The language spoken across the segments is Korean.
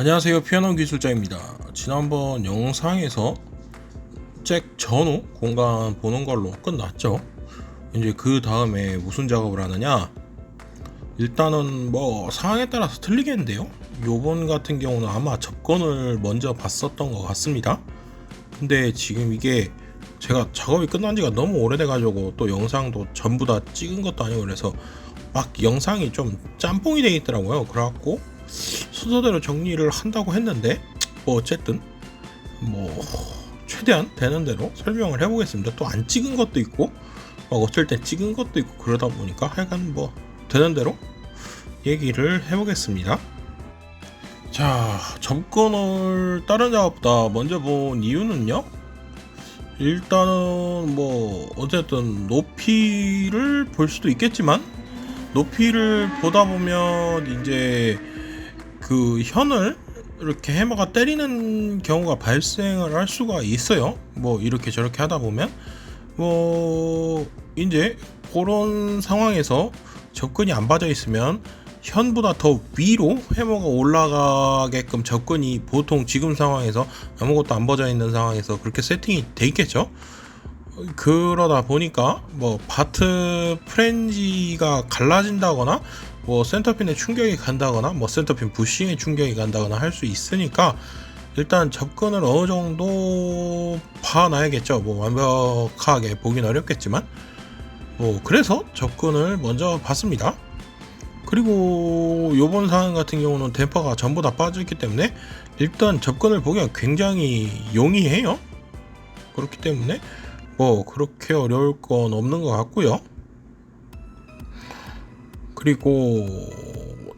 안녕하세요, 피아노 기술자입니다. 지난번 영상에서 잭 전후 공간 보는 걸로 끝났죠. 이제 그 다음에 무슨 작업을 하느냐, 일단은 뭐 상황에 따라서 틀리겠는데요, 요번 같은 경우는 아마 접근을 먼저 봤었던 것 같습니다. 근데 지금 이게 제가 작업이 끝난 지가 너무 오래돼 가지고 또 영상도 전부 다 찍은 것도 아니고 그래서 막 영상이 좀 짬뽕이 돼 있더라고요. 그래갖고 순서대로 정리를 한다고 했는데 뭐 어쨌든 뭐 최대한 되는 대로 설명을 해보겠습니다. 또 안 찍은 것도 있고 막 어쩔 때 찍은 것도 있고 그러다 보니까 하여간 뭐 되는 대로 얘기를 해보겠습니다. 자, 접근을 다른 작업보다 먼저 본 이유는요, 일단은 뭐 어쨌든 높이를 볼 수도 있겠지만 높이를 보다 보면 이제 그 현을 이렇게 해머가 때리는 경우가 발생을 할 수가 있어요. 뭐 이렇게 저렇게 하다 보면 뭐 이제 그런 상황에서 접근이 안 봐져 있으면 현보다 더 위로 해머가 올라가게끔 접근이 보통 지금 상황에서 아무것도 안 버져 있는 상황에서 그렇게 세팅이 돼 있겠죠. 그러다 보니까 뭐 바트 프렌지가 갈라진다거나 뭐 센터핀에 충격이 간다거나 뭐 센터핀 부싱에 충격이 간다거나 할 수 있으니까 일단 접근을 어느 정도 봐놔야겠죠. 뭐 완벽하게 보긴 어렵겠지만 뭐 그래서 접근을 먼저 봤습니다. 그리고 요번 상황 같은 경우는 댐퍼가 전부 다 빠져있기 때문에 일단 접근을 보기가 굉장히 용이해요. 그렇기 때문에 뭐 그렇게 어려울 건 없는 것 같고요. 그리고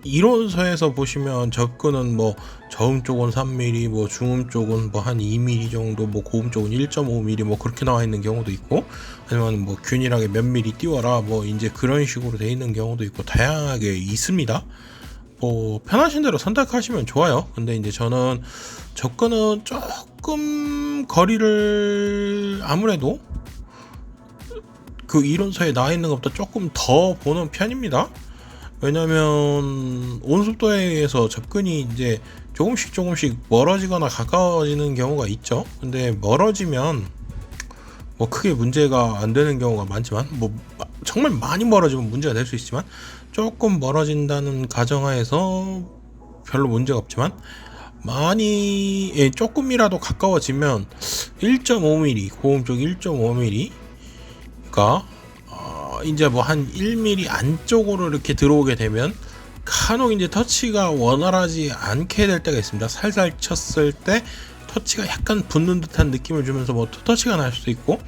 이론서에서 보시면 접근은 뭐 저음 쪽은 3mm, 뭐 중음 쪽은 뭐 한 2mm 정도, 뭐 고음 쪽은 1.5mm 뭐 그렇게 나와 있는 경우도 있고, 아니면 뭐 균일하게 몇 mm 띄워라 뭐 이제 그런 식으로 돼 있는 경우도 있고 다양하게 있습니다. 뭐 편하신 대로 선택하시면 좋아요. 근데 이제 저는 접근은 조금 거리를 아무래도 그 이론서에 나와 있는 것보다 조금 더 보는 편입니다. 왜냐면 온습도에 의해서 접근이 이제 조금씩 멀어지거나 가까워지는 경우가 있죠. 근데 멀어지면 뭐 크게 문제가 안 되는 경우가 많지만, 뭐 정말 많이 멀어지면 문제가 될 수 있지만 조금 멀어진다는 가정하에서 별로 문제가 없지만, 많이 조금이라도 가까워지면 1.5mm 고음 쪽 1.5mm가 이제 뭐 한 1mm 안쪽으로 이렇게 들어오게 되면 간혹 이제 터치가 원활하지 않게 될 때가 있습니다. 살살 쳤을 때 터치가 약간 붙는 듯한 느낌을 주면서 뭐 터치가 날 수도 있고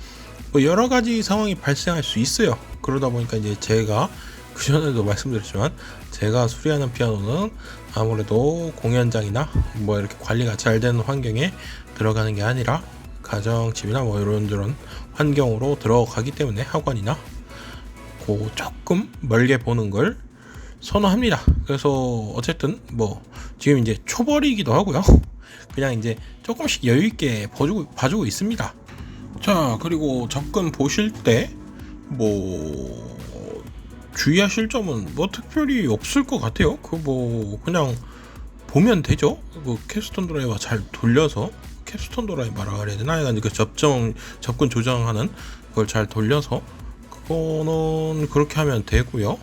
뭐 여러 가지 상황이 발생할 수 있어요. 그러다 보니까 이제 제가 그 전에도 말씀드렸지만 제가 수리하는 피아노는 아무래도 공연장이나 뭐 이렇게 관리가 잘 되는 환경에 들어가는 게 아니라 가정집이나 뭐 이런 환경으로 들어가기 때문에 학원이나 고 조금 멀게 보는 걸 선호합니다. 그래서 어쨌든 뭐 지금 이제 초벌이기도 하고요. 그냥 이제 조금씩 여유 있게 봐주고 있습니다. 자, 그리고 접근 보실 때 뭐 주의하실 점은 뭐 특별히 없을 것 같아요. 그 뭐 그냥 보면 되죠. 그 캡스톤 드라이버 잘 돌려서, 캡스톤 드라이버라 그래야 되나, 약간 그 접근 조정하는 그걸 잘 돌려서 그거는 그렇게 하면 되고요.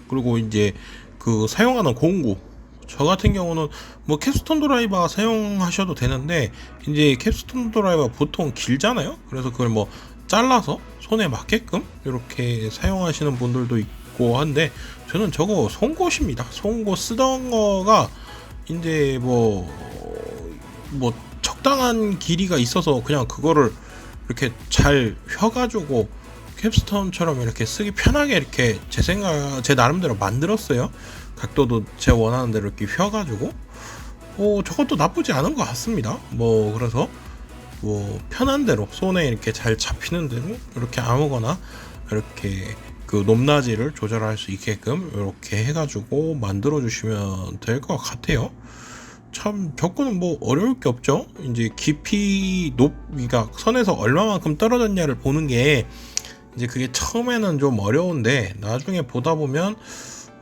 그리고 이제 그 사용하는 공구, 저 같은 경우는 뭐 캡스톤 드라이버 사용하셔도 되는데 이제 캡스톤 드라이버 보통 길잖아요. 그래서 그걸 뭐 잘라서 손에 맞게끔 이렇게 사용하시는 분들도 있고 한데, 저는 저거 송곳입니다. 송곳 쓰던 거가 이제 뭐 적당한 길이가 있어서 그냥 그거를 이렇게 잘 휘어가지고 캡스톤처럼 이렇게 쓰기 편하게 이렇게 제 나름대로 만들었어요. 각도도 제 원하는 대로 이렇게 휘어가지고 저것도 나쁘지 않은 것 같습니다. 뭐 그래서 뭐 편한 대로 손에 이렇게 잘 잡히는 대로 이렇게 아무거나 이렇게 그 높낮이를 조절할 수 있게끔 이렇게 해가지고 만들어 주시면 될 것 같아요. 참 접근은 뭐 어려울 게 없죠. 이제 깊이 높이가 선에서 얼마만큼 떨어졌냐를 보는 게 이제 그게 처음에는 좀 어려운데 나중에 보다 보면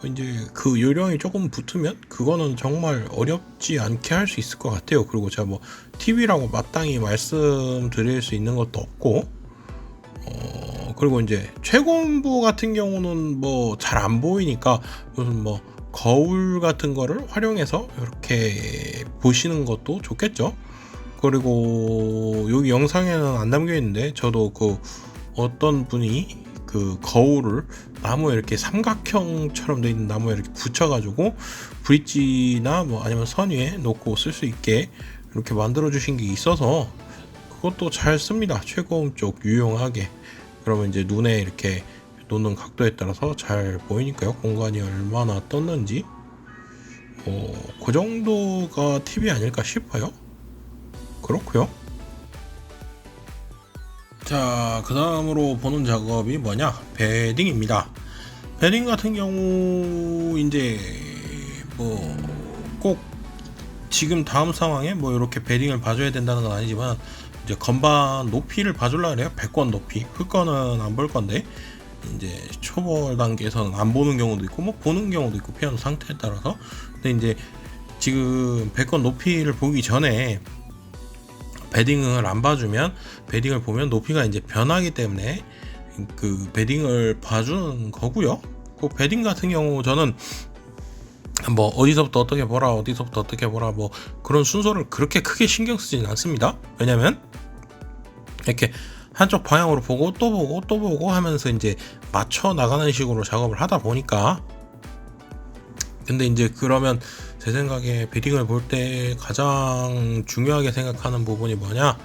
이제 그 요령이 조금 붙으면 그거는 정말 어렵지 않게 할 수 있을 것 같아요. 그리고 제가 뭐 TV라고 마땅히 말씀드릴 수 있는 것도 없고, 그리고 이제 최고온부 같은 경우는 뭐 잘 안 보이니까 무슨 뭐 거울 같은 거를 활용해서 이렇게 보시는 것도 좋겠죠. 그리고 여기 영상에는 안 담겨 있는데 저도 그 어떤 분이 그 거울을 나무에 이렇게 삼각형처럼 되어 있는 나무에 이렇게 붙여가지고 브릿지나 뭐 아니면 선 위에 놓고 쓸 수 있게 이렇게 만들어 주신 게 있어서 그것도 잘 씁니다. 최고음 쪽 유용하게. 그러면 이제 눈에 이렇게 놓는 각도에 따라서 잘 보이니까요. 공간이 얼마나 떴는지 그 정도가 팁이 아닐까 싶어요. 그렇고요. 자, 그 다음으로 보는 작업이 뭐냐? 베딩입니다. 베딩 같은 경우 이제 뭐 꼭 지금 다음 상황에 뭐 이렇게 베딩을 봐줘야 된다는 건 아니지만 이제 건반 높이를 봐주려고 해요. 배권 높이. 클 거는 안 볼 건데 이제 초벌 단계에서는 안 보는 경우도 있고 뭐 보는 경우도 있고 피아노 상태에 따라서. 근데 이제 지금 배권 높이를 보기 전에 베딩을 안 봐주면 베딩을 보면 높이가 이제 변하기 때문에 그 베딩을 봐주는 거고요. 그 베딩 같은 경우 저는 뭐 어디서부터 어떻게 보라 어디서부터 어떻게 보라 뭐 그런 순서를 그렇게 크게 신경 쓰진 않습니다. 왜냐면 이렇게 한쪽 방향으로 보고 또 보고 또 보고 하면서 이제 맞춰 나가는 식으로 작업을 하다 보니까. 근데 이제 그러면 제 생각에 베딩을 볼 때 가장 중요하게 생각하는 부분이 뭐냐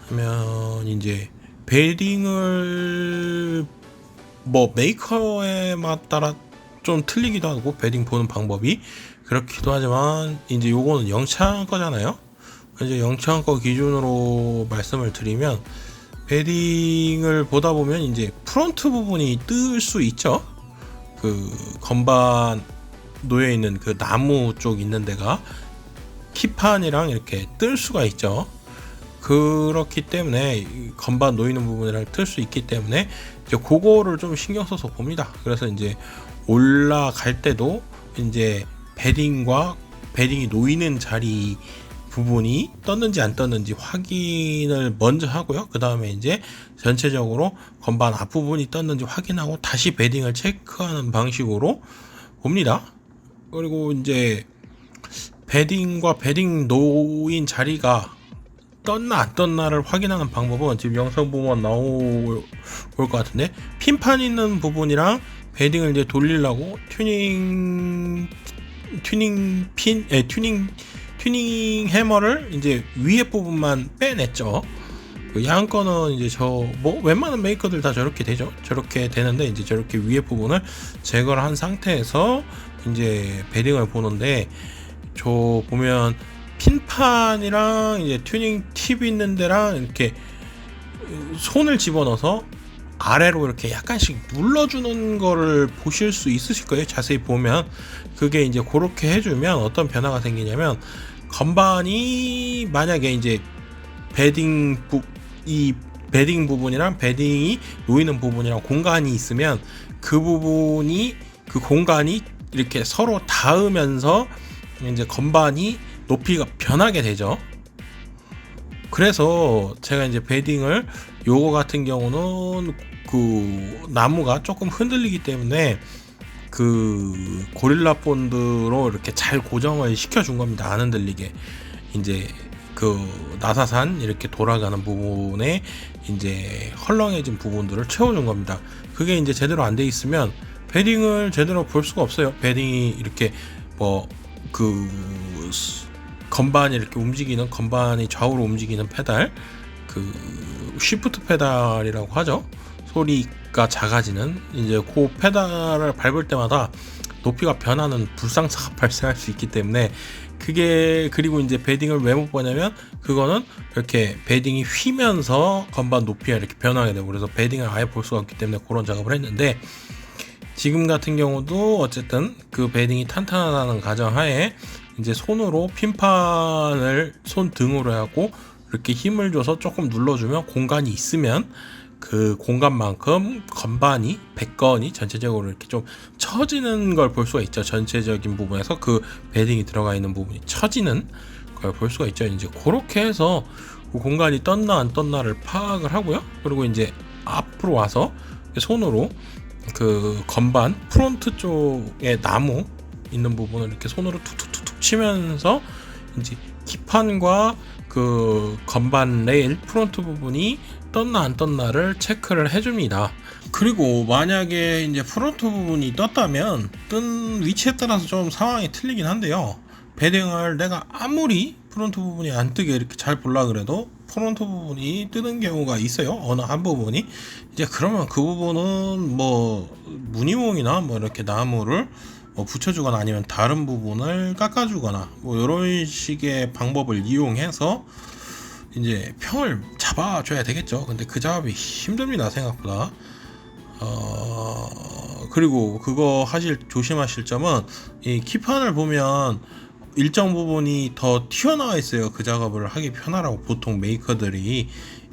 하면 이제 베딩을 뭐 메이커에 따라 좀 틀리기도 하고 베딩 보는 방법이 그렇기도 하지만 이제 요거는 영창 거잖아요. 이제 영창 거 기준으로 말씀을 드리면 베딩을 보다 보면 이제 프론트 부분이 뜰 수 있죠. 그 건반 놓여 있는 그 나무 쪽 있는 데가 키판이랑 이렇게 뜰 수가 있죠. 그렇기 때문에 건반 놓이는 부분이랑 뜰 수 있기 때문에 이제 그거를 좀 신경 써서 봅니다. 그래서 이제 올라갈 때도 이제 베딩과 베딩이 놓이는 자리 부분이 떴는지 안 떴는지 확인을 먼저 하고요. 그 다음에 이제 전체적으로 건반 앞부분이 떴는지 확인하고 다시 베딩을 체크하는 방식으로 봅니다. 그리고 이제 베딩과 베딩 놓인 자리가 떴나 안 떴나를 확인하는 방법은 지금 영상 보면 나올 것 같은데 핀판 있는 부분이랑 베딩을 이제 돌리려고 튜닝 해머를 이제 위에 부분만 빼냈죠. 그 야한 거는 이제 뭐 웬만한 메이커들 다 저렇게 되죠. 저렇게 되는데 이제 저렇게 위에 부분을 제거를 한 상태에서 이제 베딩을 보는데 저 보면 핀판이랑 이제 튜닝 팁 있는 데랑 이렇게 손을 집어넣어서 아래로 이렇게 약간씩 눌러주는 거를 보실 수 있으실 거예요. 자세히 보면 그게 이제 그렇게 해주면 어떤 변화가 생기냐면 건반이 만약에 이제 이 베딩 부분이랑 베딩이 놓이는 부분이랑 공간이 있으면 그 공간이 이렇게 서로 닿으면서 이제 건반이 높이가 변하게 되죠. 그래서 제가 이제 베딩을 요거 같은 경우는 그 나무가 조금 흔들리기 때문에 그 고릴라 본드로 이렇게 잘 고정을 시켜준 겁니다. 안 흔들리게. 이제 그 나사산 이렇게 돌아가는 부분에 이제 헐렁해진 부분들을 채워준 겁니다. 그게 이제 제대로 안 돼 있으면 베딩을 제대로 볼 수가 없어요. 베딩이 이렇게 뭐 그 건반이 이렇게 움직이는 건반이 좌우로 움직이는 페달 그 쉬프트 페달이라고 하죠. 소리가 작아지는 이제 그 페달을 밟을 때마다 높이가 변하는 불상사가 발생할 수 있기 때문에 그게 그리고 이제 베딩을 왜 못 보냐면 그거는 이렇게 베딩이 휘면서 건반 높이가 이렇게 변하게 되고 그래서 베딩을 아예 볼 수가 없기 때문에 그런 작업을 했는데 지금 같은 경우도 어쨌든 그 베딩이 탄탄하다는 가정하에 이제 손으로 핀판을 손등으로 하고 이렇게 힘을 줘서 조금 눌러주면 공간이 있으면 그 공간만큼 건반이 배건이 전체적으로 이렇게 좀 처지는 걸 볼 수가 있죠. 전체적인 부분에서 그 베딩이 들어가 있는 부분이 처지는 걸 볼 수가 있죠. 이제 그렇게 해서 그 공간이 떴나 안 떴나를 파악을 하고요. 그리고 이제 앞으로 와서 손으로 그 건반 프론트 쪽에 나무 있는 부분을 이렇게 손으로 툭툭툭툭 치면서 이제 기판과 그 건반 레일 프론트 부분이 떴나 안 떴나를 체크를 해줍니다. 그리고 만약에 이제 프론트 부분이 떴다면 뜬 위치에 따라서 좀 상황이 틀리긴 한데요. 베딩을 내가 아무리 프론트 부분이 안 뜨게 이렇게 잘 보려 그래도 프론트 부분이 뜨는 경우가 있어요. 어느 한 부분이. 이제 그러면 그 부분은 뭐 무늬몽이나 뭐 이렇게 나무를 뭐 붙여주거나 아니면 다른 부분을 깎아주거나 뭐 이런 식의 방법을 이용해서 이제 평을 잡아줘야 되겠죠. 근데 그 작업이 힘듭니다, 생각보다. 그리고 그거 조심하실 점은 이 키판을 보면 일정 부분이 더 튀어나와 있어요. 그 작업을 하기 편하라고 보통 메이커들이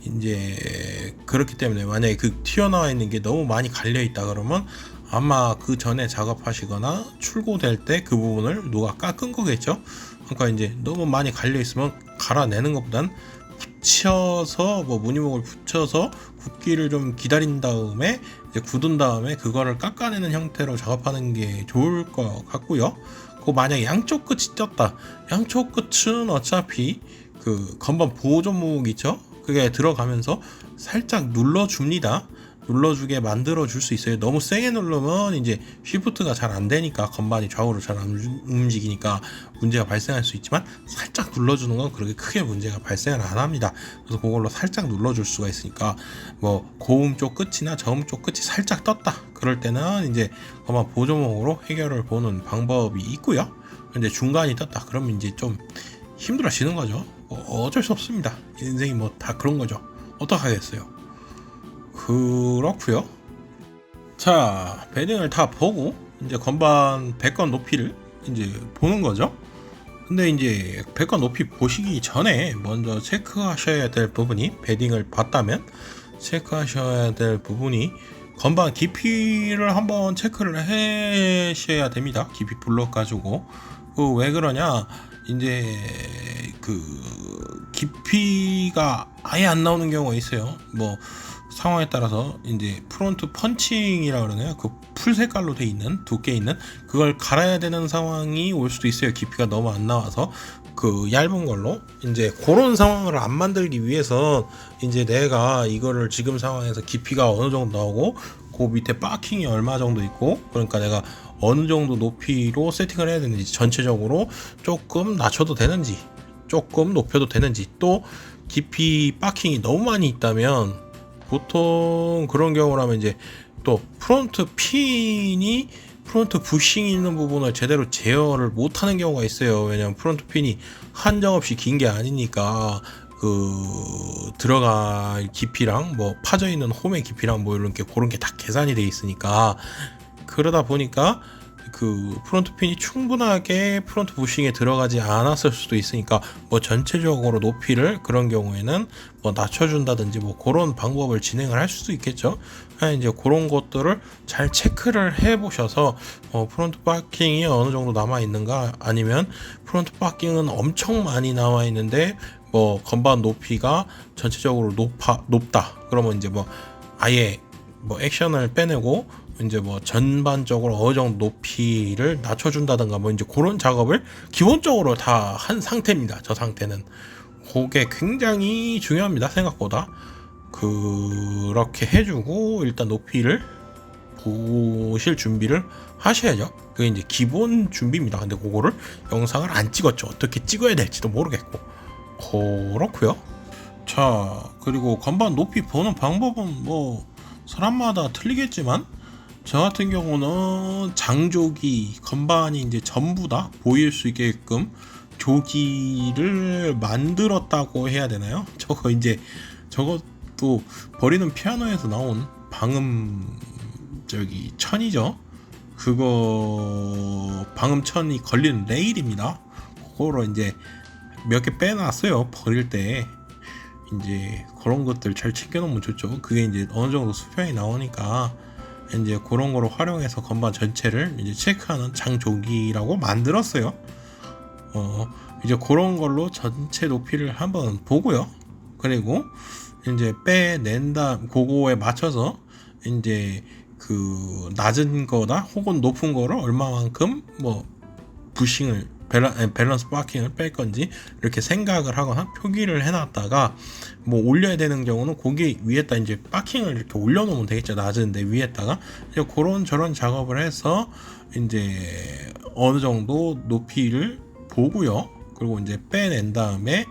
이제 그렇기 때문에 만약에 그 튀어나와 있는 게 너무 많이 갈려 있다 그러면 아마 그 전에 작업하시거나 출고될 때 그 부분을 누가 깎은 거겠죠. 그러니까 이제 너무 많이 갈려 있으면 갈아내는 것보단 붙여서 뭐 무늬목을 붙여서 굳기를 좀 기다린 다음에 이제 굳은 다음에 그거를 깎아내는 형태로 작업하는 게 좋을 것 같고요. 그 만약에 양쪽 끝이 떴다. 양쪽 끝은 어차피 그 건반 보조목 있죠? 그게 들어가면서 살짝 눌러줍니다. 눌러주게 만들어 줄 수 있어요. 너무 세게 누르면 이제 쉬프트가 잘 안 되니까 건반이 좌우로 잘 안 움직이니까 문제가 발생할 수 있지만 살짝 눌러주는 건 그렇게 크게 문제가 발생을 안 합니다. 그래서 그걸로 살짝 눌러줄 수가 있으니까 뭐 고음 쪽 끝이나 저음 쪽 끝이 살짝 떴다. 그럴 때는 이제 건반 보조목으로 해결을 보는 방법이 있고요. 근데 중간이 떴다. 그러면 이제 좀 힘들어지는 거죠. 어쩔 수 없습니다. 인생이 뭐 다 그런 거죠. 어떡하겠어요. 그렇고요. 자, 베딩을 다 보고 이제 건반 배건 높이를 이제 보는 거죠. 근데 이제 배건 높이 보시기 전에 먼저 체크하셔야 될 부분이, 베딩을 봤다면 체크하셔야 될 부분이 건반 깊이를 한번 체크를 하셔야 됩니다. 깊이 블럭 가지고. 왜 그러냐? 이제 그 깊이가 아예 안 나오는 경우가 있어요. 뭐 상황에 따라서 이제 프론트 펀칭이라 그러나요? 그 풀 색깔로 돼 있는 두께 있는 그걸 갈아야 되는 상황이 올 수도 있어요. 깊이가 너무 안 나와서 그 얇은 걸로 이제 그런 상황을 안 만들기 위해서 이제 내가 이거를 지금 상황에서 깊이가 어느 정도 나오고 그 밑에 바킹이 얼마 정도 있고 그러니까 내가 어느 정도 높이로 세팅을 해야 되는지 전체적으로 조금 낮춰도 되는지 조금 높여도 되는지 또 깊이 바킹이 너무 많이 있다면 보통 그런 경우라면 이제 또 프론트 핀이 프론트 부싱이 있는 부분을 제대로 제어를 못하는 경우가 있어요. 왜냐면 프론트 핀이 한정없이 긴 게 아니니까 그 들어갈 깊이랑 뭐 파져 있는 홈의 깊이랑 뭐 이런 게 그런 게 다 계산이 돼 있으니까 그러다 보니까 그 프론트 핀이 충분하게 프론트 부싱에 들어가지 않았을 수도 있으니까 뭐 전체적으로 높이를 그런 경우에는 뭐 낮춰준다든지 뭐 그런 방법을 진행을 할 수도 있겠죠. 이제 그런 것들을 잘 체크를 해 보셔서 프론트 바킹이 어느 정도 남아 있는가 아니면 프론트 바킹은 엄청 많이 나와 있는데 뭐 건반 높이가 전체적으로 높다 그러면 이제 뭐 아예 뭐 액션을 빼내고 이제 뭐 전반적으로 어느 정도 높이를 낮춰준다던가 뭐 이제 그런 작업을 기본적으로 다 한 상태입니다. 저 상태는 그게 굉장히 중요합니다. 생각보다 그렇게 해주고 일단 높이를 보실 준비를 하셔야죠. 그게 이제 기본 준비입니다. 근데 그거를 영상을 안 찍었죠. 어떻게 찍어야 될지도 모르겠고 그렇고요. 자, 그리고 건반 높이 보는 방법은 뭐 사람마다 틀리겠지만 저 같은 경우는 장조기 건반이 이제 전부 다 보일 수 있게끔 조기를 만들었다고 해야 되나요? 저것도 버리는 피아노에서 나온 방음 천이죠. 그거 방음천이 걸리는 레일입니다. 그거로 이제 몇 개 빼놨어요. 버릴 때 이제 그런 것들 잘 챙겨놓으면 좋죠. 그게 이제 어느 정도 수평이 나오니까 이제 그런 거로 활용해서 건반 전체를 이제 체크하는 장조기라고 만들었어요. 이제 그런 걸로 전체 높이를 한번 보고요. 그리고 이제 빼낸 다음 그거에 맞춰서 이제 그 낮은 거다 혹은 높은 거를 얼마만큼 뭐 부싱을 밸런스 파킹을 뺄 건지 이렇게 생각을 하거나 표기를 해놨다가 뭐 올려야 되는 경우는 거기 위에다 이제 파킹을 이렇게 올려놓으면 되겠죠. 낮은데 위에다가 이제 그런 저런 작업을 해서 이제 어느 정도 높이를 보고요. 그리고 이제 빼낸 다음에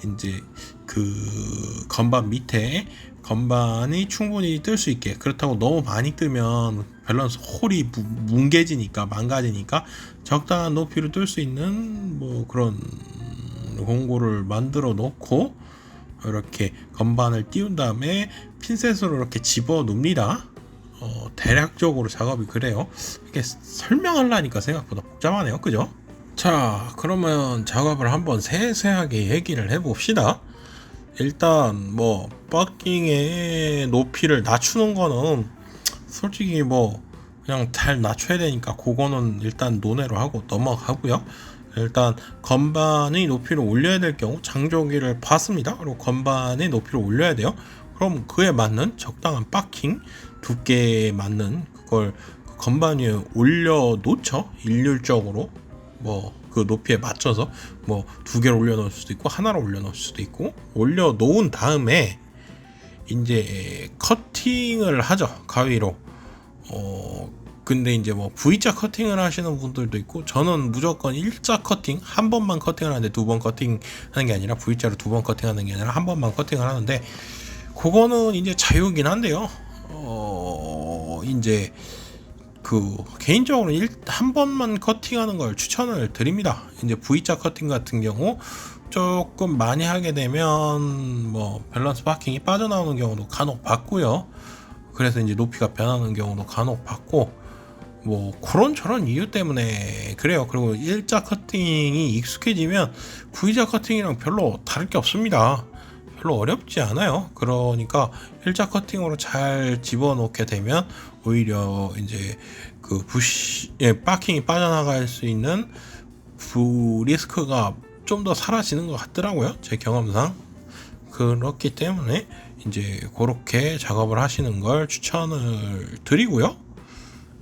이제 그 건반 밑에 건반이 충분히 뜰 수 있게, 그렇다고 너무 많이 뜨면 밸런스 홀이 뭉개지니까 망가지니까 적당한 높이로 뜰 수 있는 뭐 그런 공구를 만들어 놓고 이렇게 건반을 띄운 다음에 핀셋으로 이렇게 집어 놉니다. 대략적으로 작업이 그래요. 이렇게 설명하려니까 생각보다 복잡하네요, 그죠? 자, 그러면 작업을 한번 세세하게 얘기를 해봅시다. 일단 뭐 버킹의 높이를 낮추는 거는 솔직히 뭐 그냥 잘 낮춰야 되니까 그거는 일단 논외로 하고 넘어가고요. 일단 건반의 높이를 올려야 될 경우 장조기를 봤습니다. 그리고 건반의 높이를 올려야 돼요. 그럼 그에 맞는 적당한 버킹 두께에 맞는 그걸 건반 위에 올려 놓죠. 일률적으로 뭐 그 높이에 맞춰서 뭐 두 개를 올려 놓을 수도 있고 하나를 올려 놓을 수도 있고 올려 놓은 다음에 이제 커팅을 하죠, 가위로. 근데 이제 뭐 V자 커팅을 하시는 분들도 있고, 저는 무조건 일자 커팅, 한 번만 커팅을 하는데 두 번 커팅 하는 게 아니라 V자로 두 번 커팅하는 게 아니라 한 번만 커팅을 하는데, 그거는 이제 자유긴 한데요. 이제 그 개인적으로 한 번만 커팅하는 걸 추천을 드립니다. 이제 V자 커팅 같은 경우 조금 많이 하게 되면 뭐 밸런스 파킹이 빠져나오는 경우도 간혹 봤고요. 그래서 이제 높이가 변하는 경우도 간혹 봤고, 뭐 그런 이유 때문에 그래요. 그리고 일자 커팅이 익숙해지면 V자 커팅이랑 별로 다를 게 없습니다. 별로 어렵지 않아요. 그러니까 일자 커팅으로 잘 집어넣게 되면 오히려 이제 그 파킹이 빠져나갈 수 있는 리스크가 좀 더 사라지는 것 같더라고요, 제 경험상. 그렇기 때문에 이제 그렇게 작업을 하시는 걸 추천을 드리고요.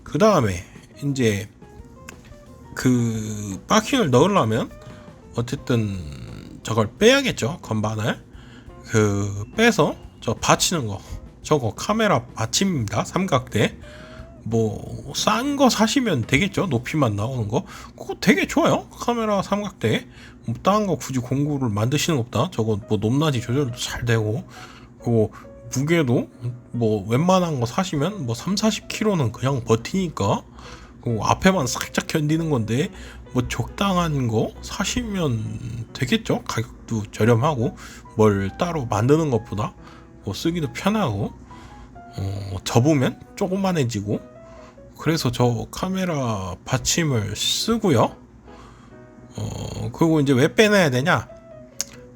그 다음에 이제 그 파킹을 넣으려면 어쨌든 저걸 빼야겠죠, 건반을. 그 빼서 저 받치는 거, 저거 카메라 받침입니다. 삼각대. 뭐 싼 거 사시면 되겠죠, 높이만 나오는 거. 그거 되게 좋아요, 카메라 삼각대. 뭐 다른 거 굳이 공구를 만드시는 것보다 저거 뭐 높낮이 조절도 잘 되고, 그리고 무게도 뭐 웬만한 거 사시면 뭐 3-40kg는 그냥 버티니까, 그리고 앞에만 살짝 견디는 건데 뭐 적당한 거 사시면 되겠죠. 가격도 저렴하고 뭘 따로 만드는 것보다 뭐 쓰기도 편하고, 접으면 조그만해지고. 그래서 저 카메라 받침을 쓰고요. 그리고 이제 왜 빼내야 되냐,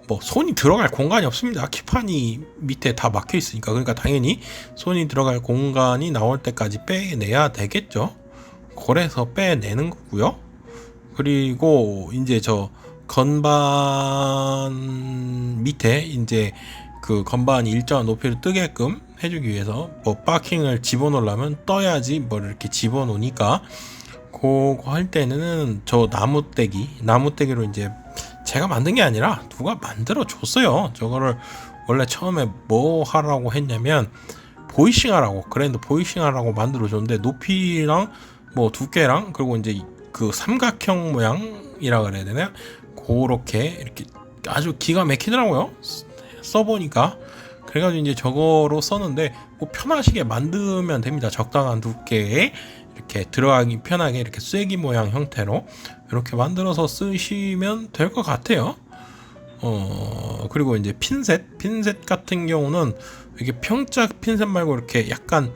뭐 손이 들어갈 공간이 없습니다. 키판이 밑에 다 막혀 있으니까. 그러니까 당연히 손이 들어갈 공간이 나올 때까지 빼내야 되겠죠. 그래서 빼내는 거고요. 그리고 이제 저 건반 밑에 이제 그 건반이 일정한 높이를 뜨게끔 해주기 위해서 뭐 파킹을 집어넣으려면 떠야지 뭐 이렇게 집어넣으니까, 그거 할 때는 저 나무떼기로 이제 제가 만든 게 아니라 누가 만들어 줬어요. 저거를 원래 처음에 뭐 하라고 했냐면 보이싱 하라고, 그랜드 보이싱 하라고 만들어 줬는데, 높이랑 뭐 두께랑 그리고 이제 그 삼각형 모양이라 그래야 되나, 그렇게 이렇게 아주 기가 막히더라고요, 써보니까. 그래가지고 이제 저거로 썼는데, 뭐 편하시게 만들면 됩니다. 적당한 두께에 이렇게 들어가기 편하게 이렇게 쐐기 모양 형태로 이렇게 만들어서 쓰시면 될 것 같아요. 그리고 이제 핀셋 같은 경우는 이게 평자 핀셋 말고 이렇게 약간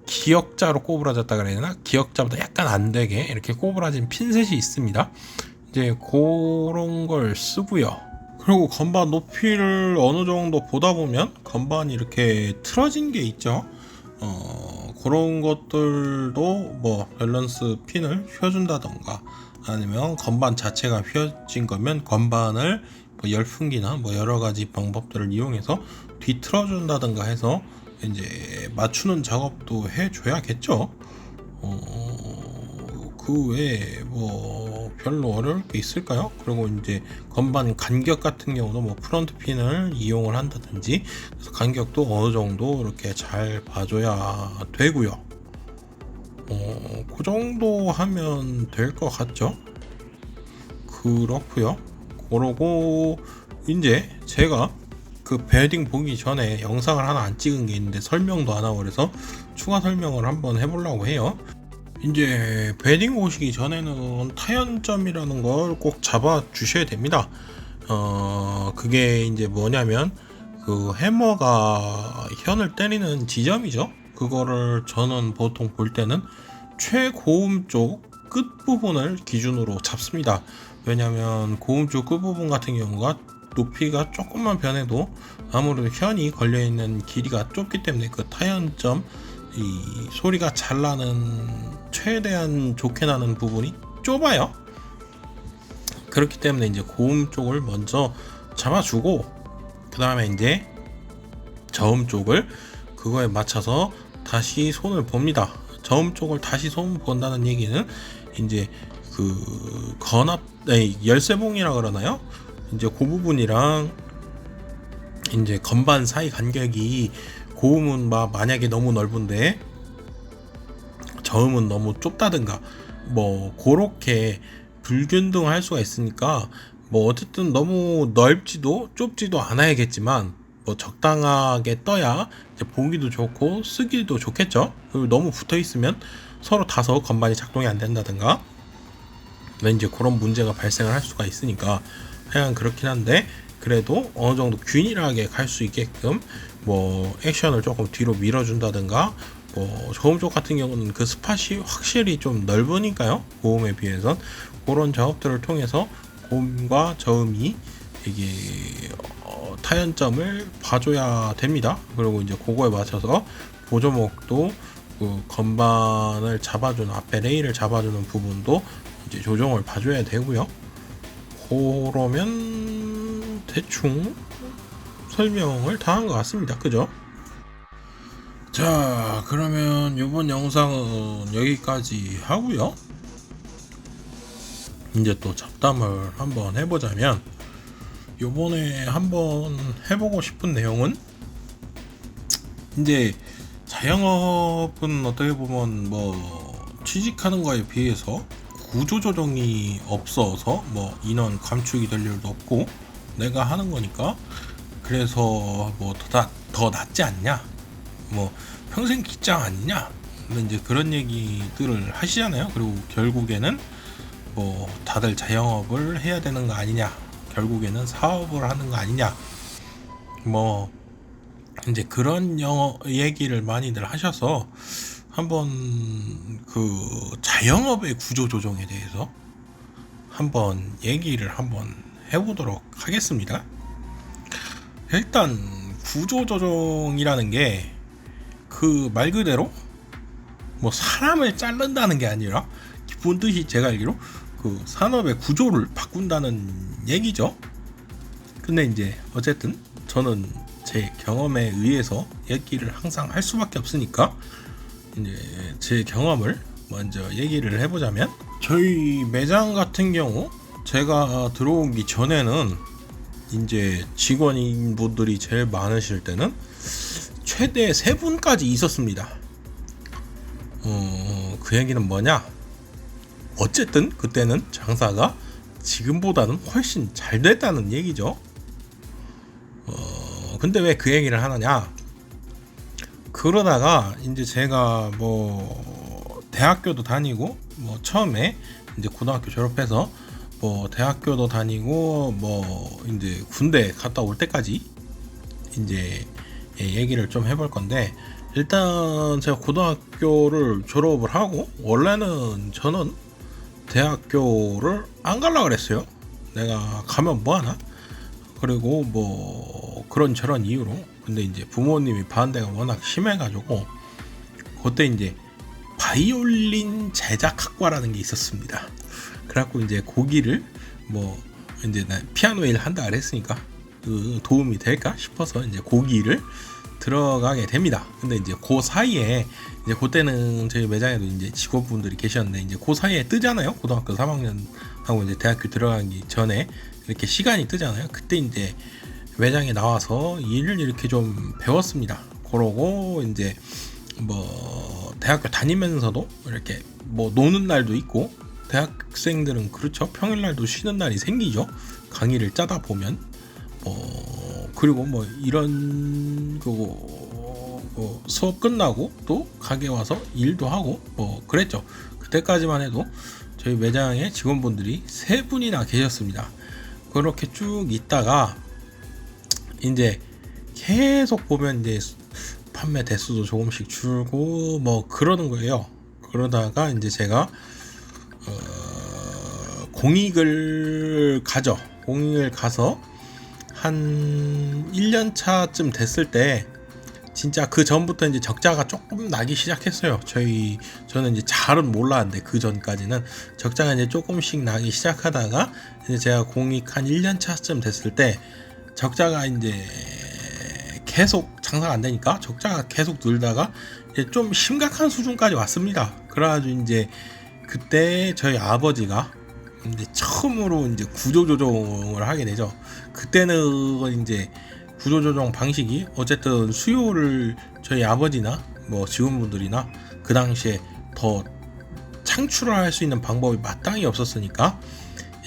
기역자로 꼬부라졌다 그래야 되나? 기역자보다 약간 안 되게 이렇게 꼬부라진 핀셋이 있습니다. 이제 그런 걸 쓰고요. 그리고 건반 높이를 어느 정도 보다 보면 건반이 이렇게 틀어진 게 있죠. 그런 것들도 뭐 밸런스 핀을 휘어준다던가, 아니면 건반 자체가 휘어진 거면 건반을 뭐 열풍기나 뭐 여러 가지 방법들을 이용해서 뒤틀어준다던가 해서 이제 맞추는 작업도 해줘야겠죠. 그 외에 뭐 별로 어려울 게 있을까요? 그리고 이제 건반 간격 같은 경우도 뭐 프런트 핀을 이용을 한다든지, 그래서 간격도 어느 정도 이렇게 잘 봐줘야 되고요. 그 정도 하면 될 것 같죠? 그렇고요. 그러고 이제 제가 그 베딩 보기 전에 영상을 하나 안 찍은 게 있는데 설명도 안 하고, 그래서 추가 설명을 한번 해보려고 해요. 이제 베딩 오시기 전에는 타연점이라는 걸 꼭 잡아 주셔야 됩니다. 그게 이제 뭐냐면 그 해머가 현을 때리는 지점이죠. 그거를 저는 보통 볼 때는 최고음 쪽 끝부분을 기준으로 잡습니다. 왜냐면 고음 쪽 끝부분 같은 경우가 높이가 조금만 변해도 아무래도 현이 걸려있는 길이가 좁기 때문에 그 타연점, 이 소리가 잘 나는, 최대한 좋게 나는 부분이 좁아요. 그렇기 때문에 이제 고음 쪽을 먼저 잡아주고, 그 다음에 이제 저음 쪽을 그거에 맞춰서 다시 손을 봅니다. 저음 쪽을 다시 손 본다는 얘기는 이제 그 열쇠봉이라 그러나요? 이제 그 부분이랑 이제 건반 사이 간격이 고음은 만약에 너무 넓은데 저음은 너무 좁다든가 뭐 그렇게 불균등할 수가 있으니까, 뭐 어쨌든 너무 넓지도 좁지도 않아야겠지만 뭐 적당하게 떠야 이제 보기도 좋고 쓰기도 좋겠죠. 그리고 너무 붙어 있으면 서로 다소 건반이 작동이 안 된다든가 이제 그런 문제가 발생을 할 수가 있으니까 하여간 그렇긴 한데, 그래도 어느 정도 균일하게 갈 수 있게끔 뭐 액션을 조금 뒤로 밀어준다든가, 뭐 저음 쪽 같은 경우는 그 스팟이 확실히 좀 넓으니까요, 고음에 비해선 그런 작업들을 통해서 고음과 저음이 이게 타연점을 봐줘야 됩니다. 그리고 이제 그거에 맞춰서 보조목도 그 건반을 잡아주는, 앞에 레일을 잡아주는 부분도 이제 조정을 봐줘야 되고요. 그러면 대충 설명을 다 한 것 같습니다. 그죠? 자, 그러면 이번 영상은 여기까지 하고요. 이제 또 잡담을 한번 해보자면, 요번에 한번 해보고 싶은 내용은, 이제 자영업은 어떻게 보면 뭐 취직하는 거에 비해서 구조조정이 없어서 뭐 인원 감축이 될 일도 없고 내가 하는 거니까, 그래서 뭐 더 낫지 않냐, 뭐 평생 직장 아니냐, 이제 그런 얘기들을 하시잖아요. 그리고 결국에는 뭐 다들 자영업을 해야 되는 거 아니냐, 결국에는 사업을 하는 거 아니냐, 뭐 이제 그런 얘기를 많이들 하셔서 한번 그 자영업의 구조 조정에 대해서 한번 얘기를 한번 해보도록 하겠습니다. 일단 구조 조정이라는 게 그 말 그대로 뭐 사람을 자른다는 게 아니라, 기본 뜻이 제가 알기로 그 산업의 구조를 바꾼다는 얘기죠. 근데 이제 어쨌든 저는 제 경험에 의해서 얘기를 항상 할 수밖에 없으니까 이제 제 경험을 먼저 얘기를 해보자면, 저희 매장 같은 경우 제가 들어오기 전에는 이제 직원분들이 제일 많으실 때는 최대 3분까지 있었습니다. 그 얘기는 뭐냐? 어쨌든 그때는 장사가 지금보다는 훨씬 잘 됐다는 얘기죠. 근데 왜 그 얘기를 하느냐? 그러다가 이제 제가 뭐 대학교도 다니고, 뭐 처음에 이제 고등학교 졸업해서 뭐 대학교도 다니고 뭐 이제 군대 갔다 올 때까지 이제 얘기를 좀 해볼 건데, 일단 제가 고등학교를 졸업을 하고, 원래는 저는 대학교를 안 가려고 그랬어요. 내가 가면 뭐하나? 그리고 뭐 그런저런 이유로 근데 이제 부모님이 반대가 워낙 심해가지고 그때 이제 바이올린 제작학과라는 게 있었습니다. 그래갖고 이제 고기를 뭐 이제 나 피아노 일 한다 그랬으니까 그 도움이 될까 싶어서 이제 고기를 들어가게 됩니다. 근데 이제 그 사이에 이제 그때는 저희 매장에도 이제 직원분들이 계셨는데 이제 그 사이에 뜨잖아요. 고등학교 3학년 하고 이제 대학교 들어가기 전에 이렇게 시간이 뜨잖아요. 그때 이제 매장에 나와서 일을 이렇게 좀 배웠습니다. 그러고 이제 뭐 대학교 다니면서도 이렇게 뭐 노는 날도 있고 대학생들은 그렇죠. 평일날도 쉬는 날이 생기죠. 강의를 짜다 보면 그리고 뭐 이런 수업 끝나고 또 가게 와서 일도 하고 뭐 그랬죠. 그때까지만 해도 저희 매장에 직원분들이 3분이나 계셨습니다. 그렇게 쭉 있다가 이제 계속 보면 이제 판매 대수도 조금씩 줄고 뭐 그러는 거예요. 그러다가 이제 제가 공익을 가서 한 1년 차쯤 됐을 때 진짜 그 전부터 이제 적자가 조금 나기 시작했어요. 저는 이제 잘은 몰랐는데 그 전까지는 적자가 이제 조금씩 나기 시작하다가 이제 제가 공익 한 1년 차쯤 됐을 때 적자가 이제 계속 장사가 안 되니까 적자가 계속 늘다가 이제 좀 심각한 수준까지 왔습니다. 그래가지고 이제 그때 저희 아버지가 이제 처음으로 이제 구조조정을 하게 되죠. 그때는 이제 구조조정 방식이 어쨌든 수요를 저희 아버지나 뭐 직원분들이나 그 당시에 더 창출할 수 있는 방법이 마땅히 없었으니까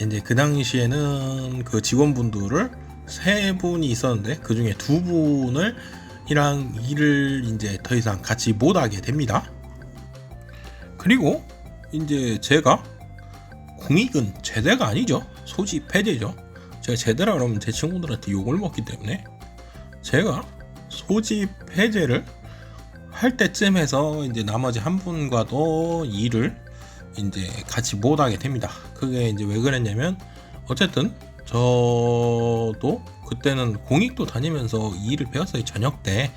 이제 그 당시에는 그 직원분들을 3분이 있었는데 그 중에 2분을 이랑 일을 이제 더 이상 같이 못하게 됩니다. 그리고 이제 제가 공익은 제대가 아니죠. 소집 폐제죠. 제가 제대라 그러면 제 친구들한테 욕을 먹기 때문에 제가 소집 폐제를 할 때쯤 해서 이제 나머지 한 분과도 일을 이제 같이 못하게 됩니다. 그게 이제 왜 그랬냐면 어쨌든 저도 그때는 공익도 다니면서 일을 배웠어요. 저녁 때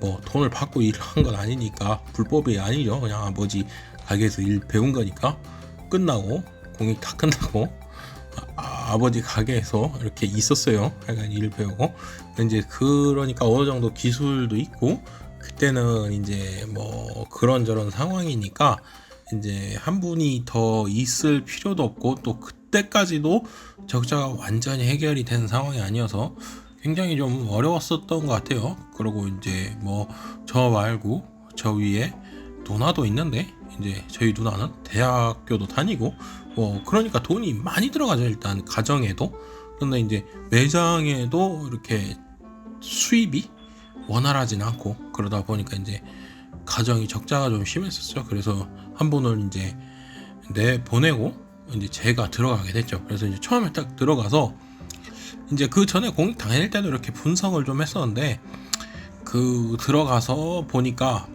뭐 돈을 받고 일을 한 건 아니니까 불법이 아니죠. 그냥 아버지 가게에서 일 배운 거니까 끝나고 공익 다 끝나고 아버지 가게에서 이렇게 있었어요. 약간 일을 배우고 이제 그러니까 어느 정도 기술도 있고 그때는 이제 뭐 그런저런 상황이니까 이제 한 분이 더 있을 필요도 없고 또 그때까지도 적자가 완전히 해결이 된 상황이 아니어서 굉장히 좀 어려웠었던 것 같아요. 그리고 이제 뭐 저 말고 저 위에 누나도 있는데 이제 저희 누나는 대학교도 다니고 뭐 그러니까 돈이 많이 들어가죠. 일단 가정에도. 근데 이제 매장에도 이렇게 수입이 원활하진 않고 그러다 보니까 이제 가정이 적자가 좀 심했었어요. 그래서 한 분을 이제 보내고 이제 제가 들어가게 됐죠. 그래서 이제 처음에 딱 들어가서 이제 그 전에 공익 다닐 때도 이렇게 분석을 좀 했었는데 그 들어가서 보니까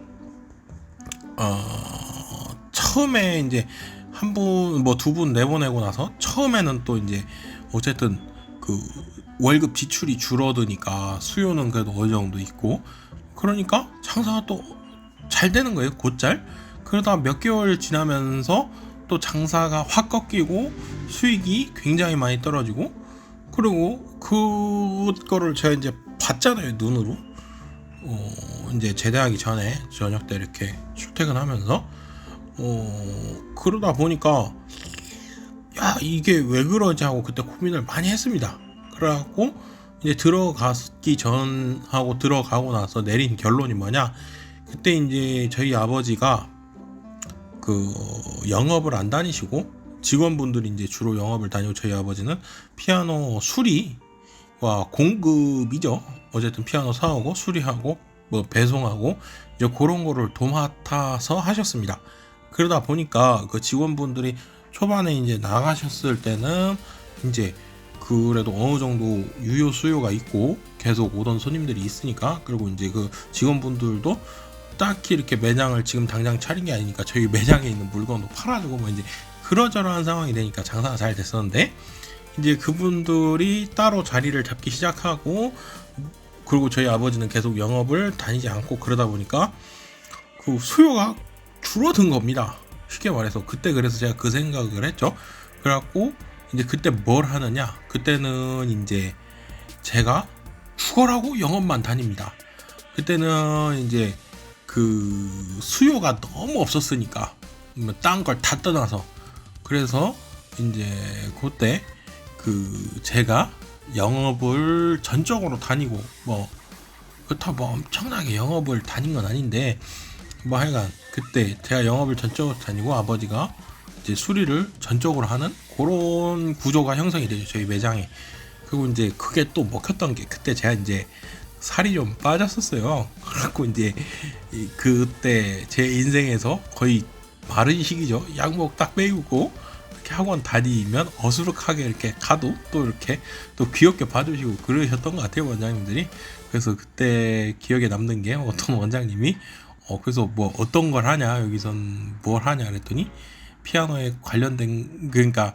처음에 이제 한 분 뭐 2분 내보내고 나서 처음에는 또 이제 어쨌든 그 월급 지출이 줄어드니까 수요는 그래도 어느 정도 있고 그러니까 장사가 또 잘 되는 거예요. 곧잘. 그러다 몇 개월 지나면서 또 장사가 확 꺾이고 수익이 굉장히 많이 떨어지고 그리고 그거를 제가 이제 봤잖아요. 눈으로. 이제 제대하기 전에 저녁 때 이렇게 출퇴근하면서 그러다 보니까 야 이게 왜 그러지 하고 그때 고민을 많이 했습니다. 그래갖고 이제 들어가기 전하고 들어가고 나서 내린 결론이 뭐냐, 그때 이제 저희 아버지가 그 영업을 안 다니시고 직원분들이 이제 주로 영업을 다니고 저희 아버지는 피아노 수리와 공급이죠. 어쨌든 피아노 사오고 수리하고 뭐 배송하고 이제 그런 거를 도맡아서 하셨습니다. 그러다 보니까 그 직원분들이 초반에 이제 나가셨을 때는 이제 그래도 어느 정도 유효 수요가 있고 계속 오던 손님들이 있으니까, 그리고 이제 그 직원분들도 딱히 이렇게 매장을 지금 당장 차린 게 아니니까 저희 매장에 있는 물건도 팔아주고 뭐 이제 그러저러한 상황이 되니까 장사가 잘 됐었는데, 이제 그분들이 따로 자리를 잡기 시작하고, 그리고 저희 아버지는 계속 영업을 다니지 않고 그러다 보니까 그 수요가 줄어든 겁니다. 쉽게 말해서 그때 그래서 제가 그 생각을 했죠. 그래갖고 이제 그때 뭘 하느냐? 그때는 이제 제가 죽어라고 영업만 다닙니다. 그때는 이제 그 수요가 너무 없었으니까 딴 걸 다 떠나서, 그래서 이제 그때 그 제가 영업을 전적으로 다니고, 뭐 그렇다고 뭐 엄청나게 영업을 다닌 건 아닌데, 뭐 하여간 그때 제가 영업을 전적으로 다니고 아버지가 이제 수리를 전적으로 하는 그런 구조가 형성이 되죠, 저희 매장에. 그리고 이제 그게 또 먹혔던 게, 그때 제가 이제 살이 좀 빠졌었어요. 그래갖고 이제 그때 제 인생에서 거의 마른 시기죠. 양복 딱 빼입고 이렇게 학원 다니면 어수룩하게 이렇게 가도 또 이렇게 또 귀엽게 봐주시고 그러셨던 것 같아요, 원장님들이. 그래서 그때 기억에 남는 게, 어떤 원장님이 그래서 뭐 어떤 걸 하냐, 여기선 뭘 하냐 그랬더니, 피아노에 관련된, 그러니까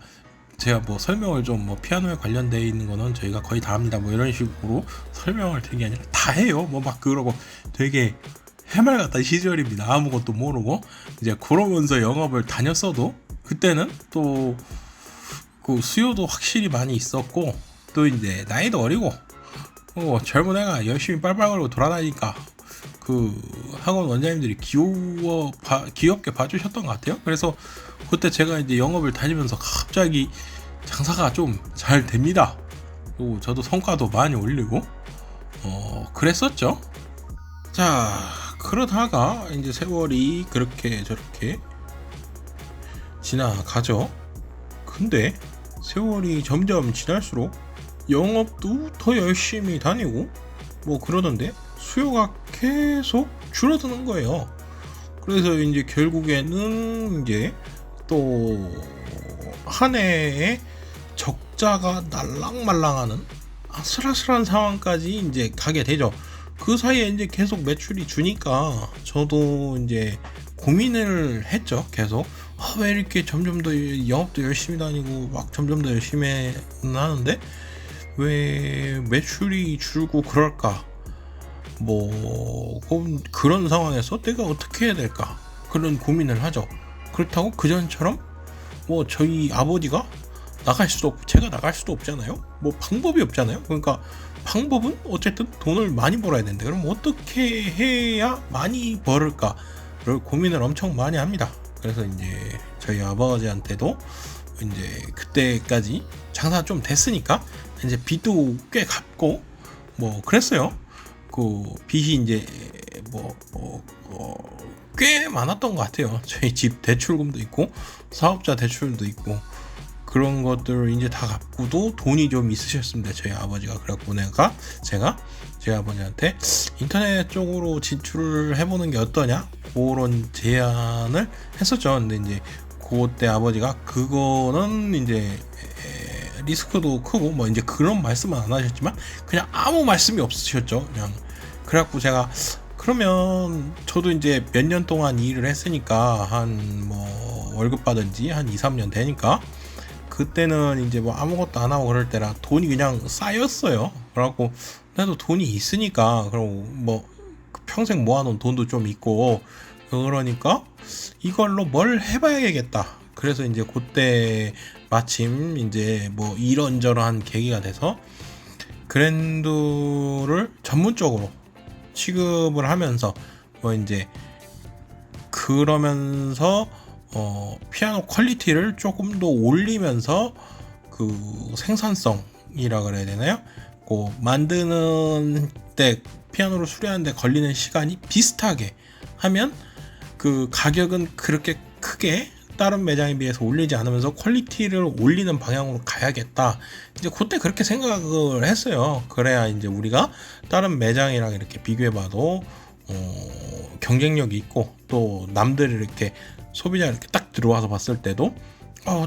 제가 뭐 설명을 좀, 뭐 피아노에 관련되어 있는 거는 저희가 거의 다 합니다, 뭐 이런 식으로 설명을 드린 게 아니라 다 해요. 뭐 막 그러고 되게 해맑았던 시절입니다. 아무것도 모르고 이제 그러면서 영업을 다녔어도, 그때는 또 그 수요도 확실히 많이 있었고, 또 이제 나이도 어리고 젊은 애가 열심히 빨빨거리고 돌아다니니까 그 학원 원장님들이 귀엽게 봐주셨던 것 같아요. 그래서 그때 제가 이제 영업을 다니면서 갑자기 장사가 좀 잘 됩니다. 그리고 저도 성과도 많이 올리고 그랬었죠. 자, 그러다가 이제 세월이 그렇게 저렇게 지나가죠. 근데 세월이 점점 지날수록 영업도 더 열심히 다니고 뭐 그러던데 수요가 계속 줄어드는 거예요. 그래서 이제 결국에는 이제 또 한 해에 적자가 날랑말랑하는 아슬아슬한 상황까지 이제 가게 되죠. 그 사이에 이제 계속 매출이 주니까 저도 이제 고민을 했죠. 계속 왜 이렇게 점점 더 영업도 열심히 다니고 막 점점 더 열심히 하는데 왜 매출이 줄고 그럴까? 뭐 그런 상황에서 내가 어떻게 해야 될까? 그런 고민을 하죠. 그렇다고 그전처럼 뭐 저희 아버지가 나갈 수도 없고 제가 나갈 수도 없잖아요. 뭐 방법이 없잖아요. 그러니까 방법은 어쨌든 돈을 많이 벌어야 되는데, 그럼 어떻게 해야 많이 벌을까를 고민을 엄청 많이 합니다. 그래서 이제 저희 아버지한테도 이제 그때까지 장사 좀 됐으니까 이제 빚도 꽤 갚고 뭐 그랬어요. 그 빚이 이제 꽤 많았던 것 같아요. 저희 집 대출금도 있고 사업자 대출도 있고 그런 것들을 이제 다 갚고도 돈이 좀 있으셨습니다, 저희 아버지가. 그래갖고 제가 제 아버지한테 인터넷 쪽으로 진출을 해보는 게 어떠냐, 그런 제안을 했었죠. 근데 이제 그때 아버지가 그거는 이제 리스크도 크고 뭐 이제 그런 말씀은 안 하셨지만 그냥 아무 말씀이 없으셨죠. 그냥. 그래갖고 제가 그러면 저도 이제 몇 년 동안 일을 했으니까 한 뭐 월급 받은 지 한 2, 3년 되니까 그때는 이제 뭐 아무것도 안 하고 그럴 때라 돈이 그냥 쌓였어요. 그래갖고 나도 돈이 있으니까, 그럼 뭐 평생 모아놓은 돈도 좀 있고 그러니까 이걸로 뭘 해봐야겠다. 그래서 이제 그때 마침 이제 뭐 이런저런 계기가 돼서 그랜드를 전문적으로 취급을 하면서 뭐 이제 그러면서 피아노 퀄리티를 조금 더 올리면서 그 생산성이라 그래야 되나요? 그 만드는 때 피아노를 수리하는데 걸리는 시간이 비슷하게 하면 그 가격은 그렇게 크게 다른 매장에 비해서 올리지 않으면서 퀄리티를 올리는 방향으로 가야겠다. 이제 그때 그렇게 생각을 했어요. 그래야 이제 우리가 다른 매장이랑 이렇게 비교해봐도 경쟁력이 있고, 또 남들이 이렇게 소비자 이렇게 딱 들어와서 봤을 때도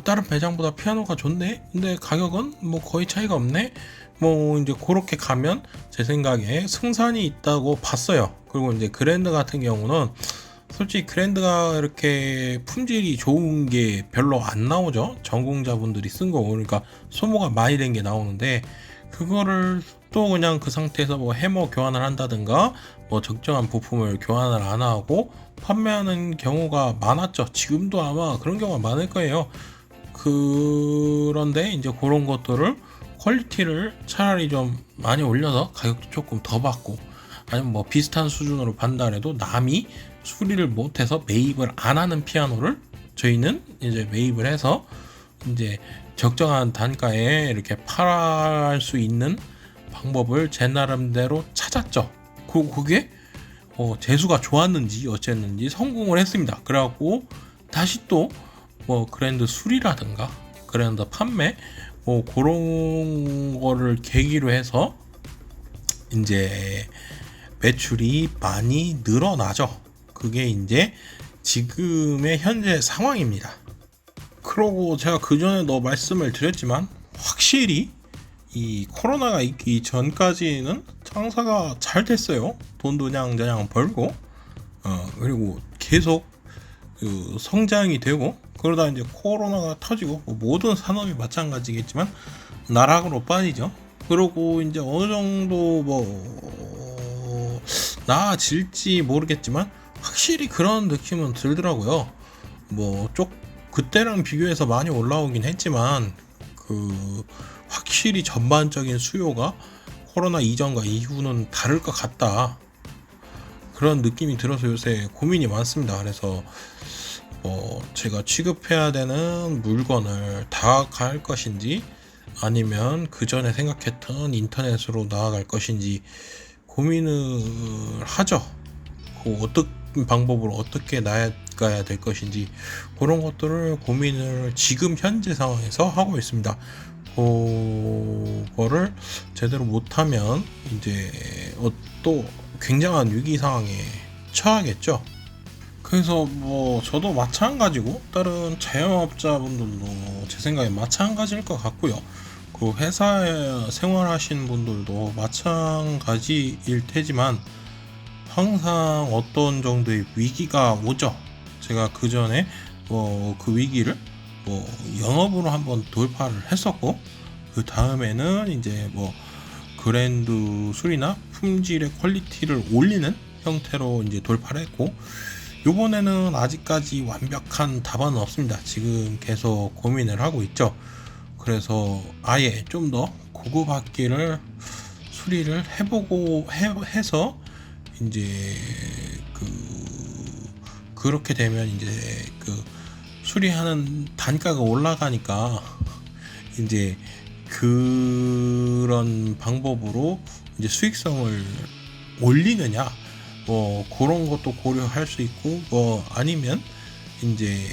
다른 매장보다 피아노가 좋네. 근데 가격은 뭐 거의 차이가 없네. 뭐 이제 그렇게 가면 제 생각에 승산이 있다고 봤어요. 그리고 이제 그랜드 같은 경우는 솔직히 그랜드가 이렇게 품질이 좋은 게 별로 안 나오죠. 전공자분들이 쓴 거, 그러니까 소모가 많이 된 게 나오는데, 그거를 또 그냥 그 상태에서 뭐 해머 교환을 한다든가 뭐 적정한 부품을 교환을 안 하고 판매하는 경우가 많았죠. 지금도 아마 그런 경우가 많을 거예요. 그런데 이제 그런 것들을 퀄리티를 차라리 좀 많이 올려서 가격도 조금 더 받고, 아니면 뭐 비슷한 수준으로 판단해도 남이 수리를 못해서 매입을 안 하는 피아노를 저희는 이제 매입을 해서 이제 적정한 단가에 이렇게 팔 수 있는 방법을 제 나름대로 찾았죠. 그게 재수가 좋았는지 어쨌는지 성공을 했습니다. 그래갖고 다시 또 뭐 그랜드 수리라든가 그랜드 판매 뭐 그런 거를 계기로 해서 이제 매출이 많이 늘어나죠. 그게 이제 지금의 현재 상황입니다. 그러고 제가 그 전에도 말씀을 드렸지만 확실히 이 코로나가 있기 전까지는 장사가 잘 됐어요. 돈도 그냥 벌고 그리고 계속 그 성장이 되고, 그러다 이제 코로나가 터지고 뭐 모든 산업이 마찬가지겠지만 나락으로 빠지죠. 그러고 이제 어느 정도 뭐 나아질지 모르겠지만 확실히 그런 느낌은 들더라고요. 뭐 그때랑 비교해서 많이 올라오긴 했지만 그 확실히 전반적인 수요가 코로나 이전과 이후는 다를 것 같다, 그런 느낌이 들어서 요새 고민이 많습니다. 그래서 제가 취급해야 되는 물건을 다가갈 것인지 아니면 그 전에 생각했던 인터넷으로 나아갈 것인지 고민을 하죠. 어떤 방법으로 어떻게 나아가야 될 것인지 그런 것들을 고민을 지금 현재 상황에서 하고 있습니다. 그거를 제대로 못하면 이제 또 굉장한 위기 상황에 처하겠죠. 그래서 뭐 저도 마찬가지고 다른 자영업자분들도 제 생각에 마찬가지일 것 같고요. 그 회사에 생활하시는 분들도 마찬가지일 테지만 항상 어떤 정도의 위기가 오죠. 제가 그 전에 그 위기를 영업으로 한번 돌파를 했었고, 그 다음에는 이제 그랜드 수리나 품질의 퀄리티를 올리는 형태로 이제 돌파를 했고, 요번에는 아직까지 완벽한 답안은 없습니다. 지금 계속 고민을 하고 있죠. 그래서 아예 좀 더 고급 악기를 수리를 해보고 해서 이제 그렇게 되면 이제 수리하는 단가가 올라가니까 이제 그런 방법으로 이제 수익성을 올리느냐 그런 것도 고려할 수 있고, 아니면 이제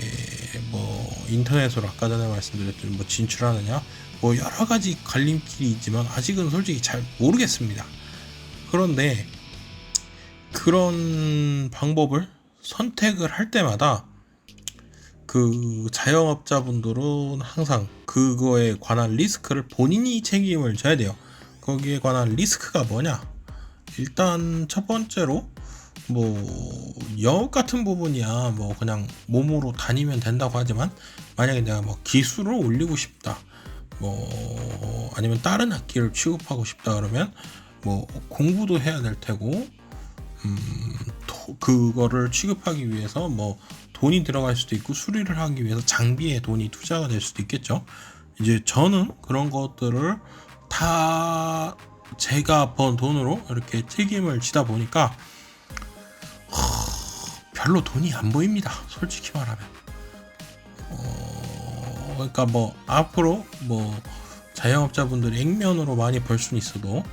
인터넷으로 아까 전에 말씀드렸던 진출하느냐, 여러 가지 갈림길이 있지만 아직은 솔직히 잘 모르겠습니다. 그런데 그런 방법을 선택을 할 때마다 그 자영업자분들은 항상 그거에 관한 리스크를 본인이 책임을 져야 돼요. 거기에 관한 리스크가 뭐냐? 일단 첫 번째로 영업 같은 부분이야 그냥 몸으로 다니면 된다고 하지만, 만약에 내가 기술을 올리고 싶다, 아니면 다른 악기를 취급하고 싶다 그러면 공부도 해야 될 테고, 그거를 취급하기 위해서 돈이 들어갈 수도 있고, 수리를 하기 위해서 장비에 돈이 투자가 될 수도 있겠죠. 이제 저는 그런 것들을 다 제가 번 돈으로 이렇게 책임을 지다 보니까 별로 돈이 안 보입니다. 솔직히 말하면. 그러니까 앞으로 자영업자분들이 액면으로 많이 벌 수는 있어도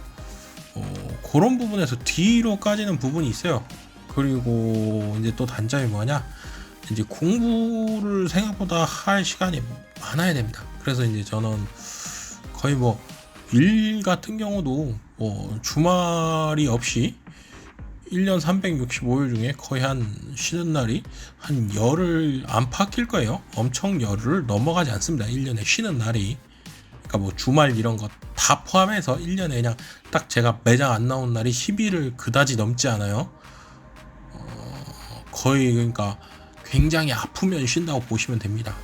그런 부분에서 뒤로 까지는 부분이 있어요. 그리고 이제 또 단점이 뭐냐? 이제 공부를 생각보다 할 시간이 많아야 됩니다. 그래서 이제 저는 거의 일 같은 경우도 주말이 없이 1년 365일 중에 거의 한 쉬는 날이 한 열흘 안팎일 거예요. 엄청 열흘을 넘어가지 않습니다. 1년에 쉬는 날이. 그러니까 주말 이런 거 다 포함해서 1년에 그냥 딱 제가 매장 안 나온 날이 10일을 그다지 넘지 않아요. 거의 그러니까 굉장히 아프면 쉰다고 보시면 됩니다.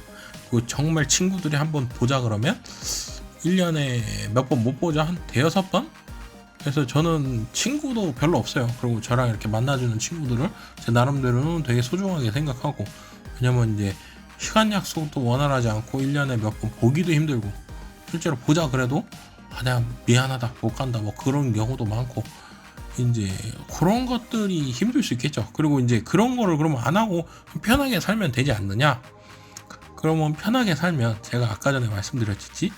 그 정말 친구들이 한번 보자 그러면 1년에 몇 번 못 보자, 한 대여섯 번? 그래서 저는 친구도 별로 없어요. 그리고 저랑 이렇게 만나주는 친구들을 제 나름대로는 되게 소중하게 생각하고, 왜냐면 이제 시간 약속도 원활하지 않고 1년에 몇 번 보기도 힘들고, 실제로 보자 그래도 그냥 미안하다 못 간다 뭐 그런 경우도 많고, 이제 그런 것들이 힘들 수 있겠죠. 그리고 이제 그런 거를 그러면 안 하고 편하게 살면 되지 않느냐? 그러면 편하게 살면 제가 아까 전에 말씀드렸듯이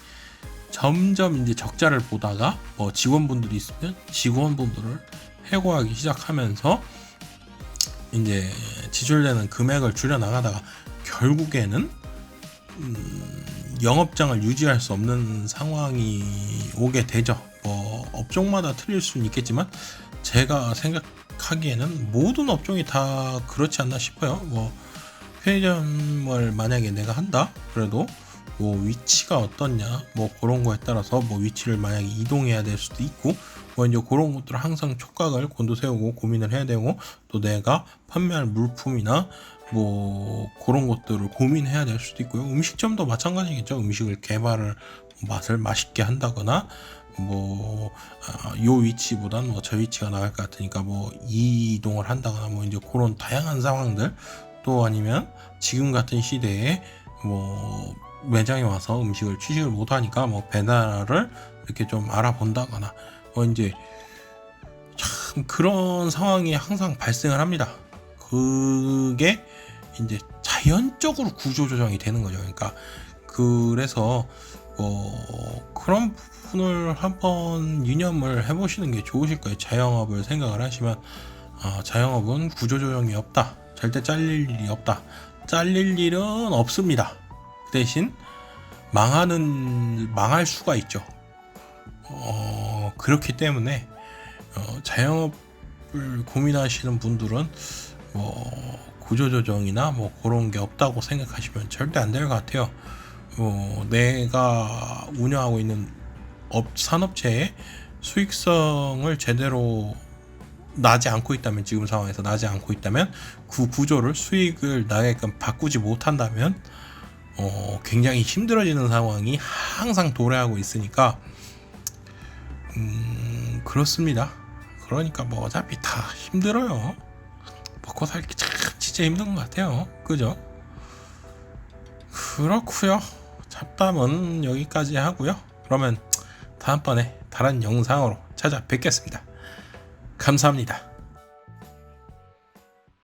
점점 이제 적자를 보다가 뭐 직원분들이 있으면 직원분들을 해고하기 시작하면서 이제 지출되는 금액을 줄여 나가다가 결국에는 영업장을 유지할 수 없는 상황이 오게 되죠. 뭐 업종마다 틀릴 수는 있겠지만 제가 생각하기에는 모든 업종이 다 그렇지 않나 싶어요. 뭐 편의점을 만약에 내가 한다 그래도 뭐 위치가 어떻냐 뭐 그런 거에 따라서 뭐 위치를 만약에 이동해야 될 수도 있고, 뭐 이제 그런 것들을 항상 촉각을 곤두세우고 고민을 해야 되고, 또 내가 판매할 물품이나 뭐 그런 것들을 고민해야 될 수도 있고요. 음식점도 마찬가지겠죠. 음식을 개발을 맛을 맛있게 한다거나 뭐 요 위치보단 뭐 저 위치가 나을 것 같으니까 뭐 이동을 한다거나 뭐 이제 그런 다양한 상황들, 또 아니면 지금 같은 시대에 뭐 매장에 와서 음식을 취식을 못하니까 뭐 배달을 이렇게 좀 알아본다거나 뭐 이제 참 그런 상황이 항상 발생을 합니다. 그게 이제 자연적으로 구조조정이 되는 거죠. 그러니까 그래서 그런 부분을 한번 유념을 해보시는 게 좋으실 거예요. 자영업을 생각을 하시면 자영업은 구조조정이 없다, 절대 잘릴 일이 없다, 잘릴 일은 없습니다. 그 대신 망할 수가 있죠. 그렇기 때문에 자영업을 고민하시는 분들은 뭐 구조조정이나 뭐 그런 게 없다고 생각하시면 절대 안 될 것 같아요. 내가 운영하고 있는 산업체의 수익성을 제대로 나지 않고 있다면, 지금 상황에서 나지 않고 있다면, 그 구조를 수익을 나게끔 바꾸지 못한다면 굉장히 힘들어지는 상황이 항상 도래하고 있으니까 그렇습니다. 그러니까 뭐 어차피 다 힘들어요. 먹고 살기 참 진짜 힘든 것 같아요. 그죠? 그렇고요. 잡담은 여기까지 하고요. 그러면 다음번에 다른 영상으로 찾아뵙겠습니다. 감사합니다.